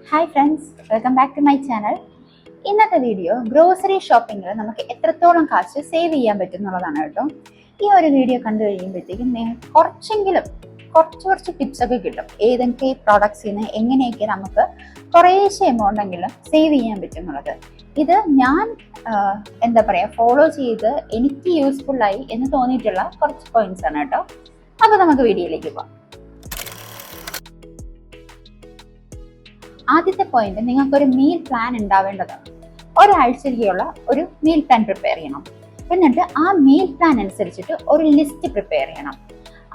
Hi friends, welcome back to my channel. ഇന്നത്തെ video grocery ഷോപ്പിങ്ങിൽ നമുക്ക് എത്രത്തോളം കാശ് സേവ് ചെയ്യാൻ പറ്റും എന്നുള്ളതാണ് കേട്ടോ. ഈ ഒരു വീഡിയോ കണ്ടു കഴിയുമ്പോഴത്തേക്കും നിങ്ങൾക്ക് കുറച്ച് ടിപ്സ് ഒക്കെ കിട്ടും. ഏതൊക്കെ പ്രോഡക്ട്സിന് എങ്ങനെയൊക്കെ നമുക്ക് കുറേശ്ശെ എമൗണ്ടെങ്കിലും സേവ് ചെയ്യാൻ പറ്റും എന്നുള്ളത്. ഇത് ഞാൻ ഫോളോ ചെയ്ത് എനിക്ക് യൂസ്ഫുള്ളായി എന്ന് തോന്നിയിട്ടുള്ള കുറച്ച് പോയിന്റ്സ് ആണ് കേട്ടോ. അപ്പോൾ നമുക്ക് വീഡിയോയിലേക്ക് പോകാം. ആദ്യത്തെ പോയിന്റ്, നിങ്ങൾക്കൊരു മീൽ പ്ലാൻ ഉണ്ടാവേണ്ടതാണ്. ഒരാഴ്ചയ്ക്കുള്ള ഒരു മീൽ പ്ലാൻ പ്രിപ്പയർ ചെയ്യണം. എന്നിട്ട് ആ മീൽ പ്ലാൻ അനുസരിച്ചിട്ട് ഒരു ലിസ്റ്റ് പ്രിപ്പയർ ചെയ്യണം.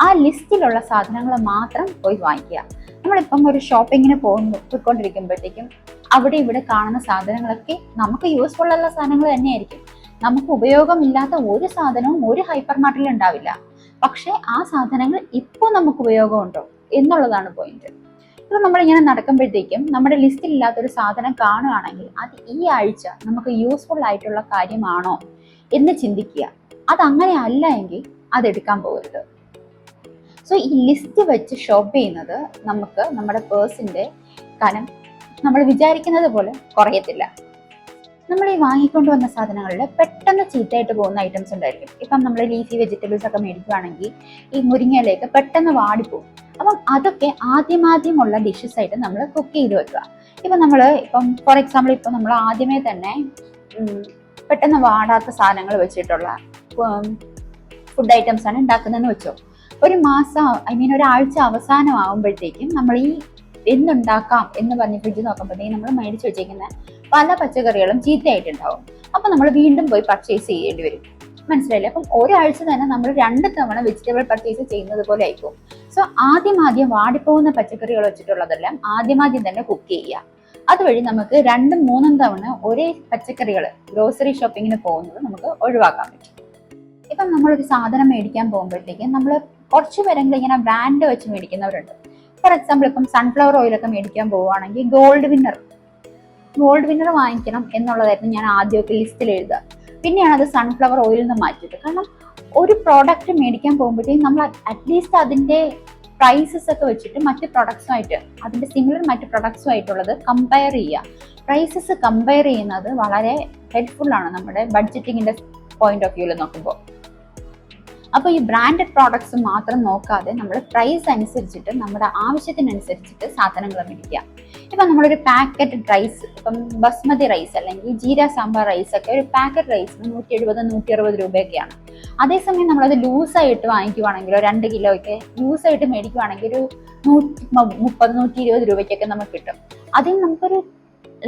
ആ ലിസ്റ്റിലുള്ള സാധനങ്ങൾ മാത്രം പോയി വാങ്ങിക്കുക. നമ്മളിപ്പം ഒരു ഷോപ്പിങ്ങിന് പോയിക്കൊണ്ടിരിക്കുമ്പോഴത്തേക്കും അവിടെ ഇവിടെ കാണുന്ന സാധനങ്ങളൊക്കെ നമുക്ക് യൂസ്ഫുൾ ഉള്ള സാധനങ്ങൾ തന്നെയായിരിക്കും. നമുക്ക് ഉപയോഗമില്ലാത്ത ഒരു സാധനവും ഒരു ഹൈപ്പർ മാർക്കറ്റിൽ ഉണ്ടാവില്ല. പക്ഷെ ആ സാധനങ്ങൾ ഇപ്പോൾ നമുക്ക് ഉപയോഗമുണ്ടോ എന്നുള്ളതാണ് പോയിന്റ്. ഇപ്പൊ നമ്മളിങ്ങനെ നടക്കുമ്പോഴത്തേക്കും നമ്മുടെ ലിസ്റ്റിൽ ഇല്ലാത്തൊരു സാധനം കാണുകയാണെങ്കിൽ അത് ഈ ആഴ്ച നമുക്ക് യൂസ്ഫുൾ ആയിട്ടുള്ള കാര്യമാണോ എന്ന് ചിന്തിക്കുക. അതങ്ങനെ അല്ല എങ്കിൽ അതെടുക്കാൻ പോകരുത്. സോ ഈ ലിസ്റ്റ് വെച്ച് ഷോപ്പ് ചെയ്യുന്നത് നമുക്ക് നമ്മുടെ പേഴ്സിന്റെ കനം നമ്മൾ വിചാരിക്കുന്നത് പോലെ കുറയത്തില്ല. നമ്മൾ ഈ വാങ്ങിക്കൊണ്ട് വന്ന സാധനങ്ങളിൽ പെട്ടെന്ന് ചീത്തയായിട്ട് പോകുന്ന ഐറ്റംസ് ഉണ്ടായിരിക്കും. ഇപ്പം നമ്മൾ ലീഫി വെജിറ്റബിൾസ് ഒക്കെ മേടിക്കുകയാണെങ്കിൽ ഈ മുരിങ്ങയിലേക്ക് പെട്ടെന്ന് വാടിപ്പോകും. അപ്പം അതൊക്കെ ആദ്യമുള്ള ഡിഷസ് ആയിട്ട് നമ്മൾ കുക്ക് ചെയ്ത് വെക്കുക. ഇപ്പം ഫോർ എക്സാമ്പിൾ നമ്മൾ ആദ്യമേ തന്നെ പെട്ടെന്ന് വാടാത്ത സാധനങ്ങൾ വെച്ചിട്ടുള്ള ഫുഡ് ഐറ്റംസ് ആണ് ഉണ്ടാക്കുന്നതെന്ന് വെച്ചോ. ഒരു മാസം ഒരാഴ്ച അവസാനം ആകുമ്പോഴത്തേക്കും നമ്മൾ ഈ എന്തുണ്ടാക്കാം എന്ന് പറഞ്ഞ് ഫ്രിഡ്ജ് നോക്കുമ്പോഴത്തേക്കും നമ്മൾ മേടിച്ച് വെച്ചേക്കുന്ന പല പച്ചക്കറികളും ചീത്തയായിട്ടുണ്ടാവും. അപ്പം നമ്മൾ വീണ്ടും പോയി പർച്ചേസ് ചെയ്യേണ്ടി വരും. മനസ്സിലായില്ലേ? അപ്പം ഒരാഴ്ച തന്നെ നമ്മൾ 2 തവണ വെജിറ്റബിൾ പർച്ചേസ് ചെയ്യുന്നത് പോലെ ആയിക്കും. സോ ആദ്യം വാടിപ്പോകുന്ന പച്ചക്കറികൾ വെച്ചിട്ടുള്ളതെല്ലാം ആദ്യം തന്നെ കുക്ക് ചെയ്യുക. അതുവഴി നമുക്ക് 2, 3 തവണ ഒരേ പച്ചക്കറികൾ ഗ്രോസറി ഷോപ്പിങ്ങിന് പോകുന്നത് നമുക്ക് ഒഴിവാക്കാൻ പറ്റും. ഇപ്പം നമ്മളൊരു സാധനം മേടിക്കാൻ പോകുമ്പോഴത്തേക്കും നമ്മൾ കുറച്ച് പേരെങ്കിലും ഇങ്ങനെ ബ്രാൻഡ് വെച്ച് മേടിക്കുന്നവരുണ്ട്. ഫോർ എക്സാമ്പിൾ ഇപ്പം സൺഫ്ലവർ ഓയിലൊക്കെ മേടിക്കാൻ പോവുകയാണെങ്കിൽ ഗോൾഡ് വിന്നർ വാങ്ങിക്കണം എന്നുള്ളതായിരുന്നു ഞാൻ ആദ്യമൊക്കെ ലിസ്റ്റിൽ എഴുതുക. പിന്നെയാണ് അത് സൺഫ്ലവർ ഓയിലിൽ നിന്ന് മാറ്റിയത്. കാരണം ഒരു പ്രോഡക്റ്റ് മേടിക്കാൻ പോകുമ്പോഴത്തേക്കും നമ്മൾ അറ്റ്ലീസ്റ്റ് അതിന്റെ പ്രൈസസ് ഒക്കെ വെച്ചിട്ട് മറ്റ് പ്രൊഡക്ട്സുമായിട്ട് അതിന്റെ സിമിലർ മറ്റ് പ്രൊഡക്ട്സുമായിട്ടുള്ളത് കമ്പയർ ചെയ്യുക. പ്രൈസസ് കമ്പയർ ചെയ്യുന്നത് വളരെ ഹെൽപ്ഫുൾ ആണ് നമ്മുടെ ബഡ്ജറ്റിങ്ങിന്റെ പോയിന്റ് ഓഫ് വ്യൂവിൽ നോക്കുമ്പോൾ. അപ്പോൾ ഈ ബ്രാൻഡഡ് പ്രോഡക്ട്സ് മാത്രം നോക്കാതെ നമ്മൾ പ്രൈസ് അനുസരിച്ചിട്ട് നമ്മുടെ ആവശ്യത്തിനനുസരിച്ചിട്ട് സാധനങ്ങൾ മേടിക്കുക. ഇപ്പം നമ്മളൊരു പാക്കറ്റ് റൈസ്, ഇപ്പം ബസ്മതി റൈസ് അല്ലെങ്കിൽ ജീര സാമ്പാർ റൈസ് ഒക്കെ ഒരു പാക്കറ്റ് റൈസിന് 170-160 രൂപയൊക്കെയാണ്. അതേസമയം നമ്മളത് ലൂസായിട്ട് വാങ്ങിക്കുവാണെങ്കിലോ 2 കിലോ ഒക്കെ ലൂസായിട്ട് മേടിക്കുവാണെങ്കിൽ ഒരു 130-120 രൂപയ്ക്കൊക്കെ നമുക്ക് കിട്ടും. അതിൽ നമുക്കൊരു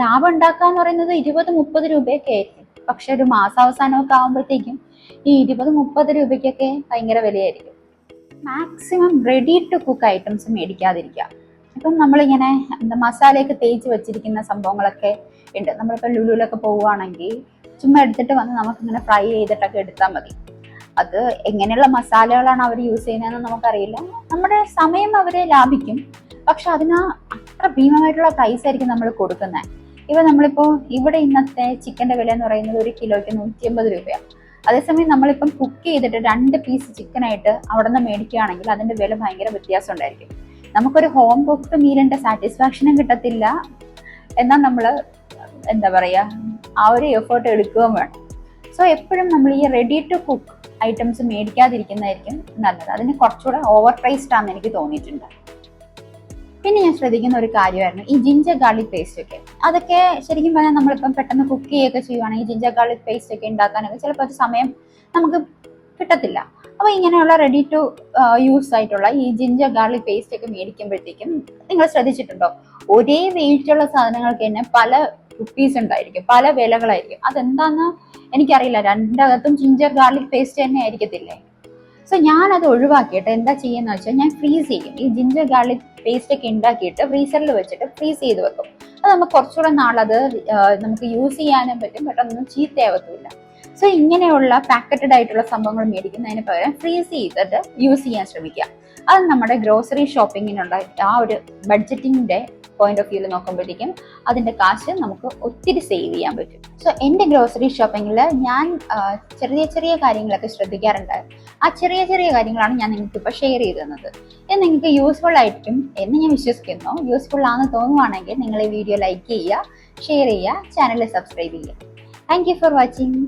ലാഭം ഉണ്ടാക്കുക എന്ന് പറയുന്നത് 20-30 രൂപയൊക്കെ ആയിരിക്കും. പക്ഷെ ഒരു മാസാവസാനമൊക്കെ ആകുമ്പോഴത്തേക്കും ഈ 20-30 രൂപയ്ക്കൊക്കെ ഭയങ്കര വിലയായിരിക്കും. Maximum ready to cook items മേടിക്കാതിരിക്കുക. ഇപ്പം നമ്മളിങ്ങനെ മസാലയൊക്കെ തേച്ച് വെച്ചിരിക്കുന്ന സംഭവങ്ങളൊക്കെ ഉണ്ട്. നമ്മളിപ്പോൾ ലുലുവിലൊക്കെ പോവുകയാണെങ്കിൽ ചുമ്മാ എടുത്തിട്ട് വന്ന് നമുക്കിങ്ങനെ ഫ്രൈ ചെയ്തിട്ടൊക്കെ എടുത്താൽ മതി. അത് എങ്ങനെയുള്ള മസാലകളാണ് അവർ യൂസ് ചെയ്യുന്നതെന്ന് നമുക്കറിയില്ല. നമ്മുടെ സമയം അവർ ലാഭിക്കും, പക്ഷെ അതിന് അത്ര ഭീമമായിട്ടുള്ള പ്രൈസ് ആയിരിക്കും നമ്മൾ കൊടുക്കുന്നത്. നമ്മളിപ്പോൾ ഇവിടെ ഇന്നത്തെ ചിക്കൻ്റെ വില എന്ന് പറയുന്നത് 1 കിലോയ്ക്ക് 180 രൂപയാണ്. അതേസമയം നമ്മളിപ്പം കുക്ക് ചെയ്തിട്ട് 2 പീസ് ചിക്കനായിട്ട് അവിടെ നിന്ന് മേടിക്കുകയാണെങ്കിൽ അതിൻ്റെ വില ഭയങ്കര വ്യത്യാസം ഉണ്ടായിരിക്കും. നമുക്കൊരു ഹോം കുക്ക്ഡ് മീലിൻ്റെ സാറ്റിസ്ഫാക്ഷനും കിട്ടത്തില്ല, എന്നാൽ നമ്മൾ ആ ഒരു എഫേർട്ട് എടുക്കുകയും വേണം. സോ എപ്പോഴും നമ്മൾ ഈ റെഡി ടു കുക്ക് ഐറ്റംസ് മേടിക്കാതിരിക്കുന്നതായിരിക്കും നല്ലത്. അതിന് കുറച്ചുകൂടെ ഓവർ പ്രൈസ്ഡ് ആണെന്ന് എനിക്ക് തോന്നിയിട്ടുണ്ട്. പിന്നെ ഞാൻ ശ്രദ്ധിക്കുന്ന ഒരു കാര്യമായിരുന്നു ഈ ജിഞ്ചർ ഗാർലിക് പേസ്റ്റ് ഒക്കെ. അതൊക്കെ ശരിക്കും പറഞ്ഞാൽ നമ്മളിപ്പം പെട്ടെന്ന് കുക്ക് ചെയ്യുകയൊക്കെ ചെയ്യുവാണെങ്കിൽ ജിഞ്ചർ ഗാർലിക് പേസ്റ്റ് ഒക്കെ ഉണ്ടാക്കാനൊക്കെ ചിലപ്പോൾ ഒരു സമയം നമുക്ക് കിട്ടത്തില്ല. അപ്പോൾ ഇങ്ങനെയുള്ള റെഡി ടു യൂസ് ആയിട്ടുള്ള ഈ ജിഞ്ചർ ഗാർലിക് പേസ്റ്റ് ഒക്കെ മേടിക്കുമ്പോഴത്തേക്കും നിങ്ങൾ ശ്രദ്ധിച്ചിട്ടുണ്ടോ, ഒരേ വെയിറ്റുള്ള സാധനങ്ങൾക്ക് തന്നെ പല റുപ്പീസ് ഉണ്ടായിരിക്കും, പല വിലകളായിരിക്കും. അതെന്താന്ന് എനിക്കറിയില്ല. രണ്ടകത്തും ജിഞ്ചർ ഗാർലിക് പേസ്റ്റ് തന്നെ ആയിരിക്കത്തില്ലേ? സോ ഞാനത് ഒഴിവാക്കിയിട്ട് എന്താ ചെയ്യുന്നത് വെച്ചാൽ ഞാൻ ഫ്രീസ് ചെയ്യും. ഈ ജിഞ്ചർ ഗാർലിക് പേസ്റ്റ് ഒക്കെ ഉണ്ടാക്കിയിട്ട് ഫ്രീസറിൽ വെച്ചിട്ട് ഫ്രീസ് ചെയ്ത് വെക്കും. അത് നമുക്ക് കുറച്ചുകൂടെ നാളത് നമുക്ക് യൂസ് ചെയ്യാനും പറ്റും, പെട്ടെന്നൊന്നും ചീത്തയാവത്തുമില്ല. സോ ഇങ്ങനെയുള്ള പാക്കറ്റഡ് ആയിട്ടുള്ള സംഭവങ്ങൾ മേടിക്കുന്നതിന് പകരം ഫ്രീസ് ചെയ്തിട്ട് യൂസ് ചെയ്യാൻ ശ്രമിക്കുക. അത് നമ്മുടെ ഗ്രോസറി ഷോപ്പിങ്ങിനുള്ള ആ ഒരു ബഡ്ജറ്റിങ്ങിന്റെ പോയിന്റ് ഓഫ് വ്യൂവിൽ നോക്കുമ്പോഴത്തേക്കും അതിൻ്റെ കാശ് നമുക്ക് ഒത്തിരി സേവ് ചെയ്യാൻ പറ്റും. സോ എൻ്റെ ഗ്രോസറി ഷോപ്പിങ്ങിൽ ഞാൻ ചെറിയ ചെറിയ കാര്യങ്ങളൊക്കെ ശ്രദ്ധിക്കാറുണ്ട്. ആ ചെറിയ ചെറിയ കാര്യങ്ങളാണ് ഞാൻ നിങ്ങൾക്ക് ഇപ്പോൾ ഷെയർ ചെയ്ത് തന്നത്. ഇത് നിങ്ങൾക്ക് യൂസ്ഫുൾ ആയിരിക്കും എന്ന് ഞാൻ വിശ്വസിക്കുന്നു. യൂസ്ഫുൾ ആണെന്ന് തോന്നുവാണെങ്കിൽ നിങ്ങൾ ഈ വീഡിയോ ലൈക്ക് ചെയ്യുക, ഷെയർ ചെയ്യുക, ചാനൽ സബ്സ്ക്രൈബ് ചെയ്യുക. Thank you for watching.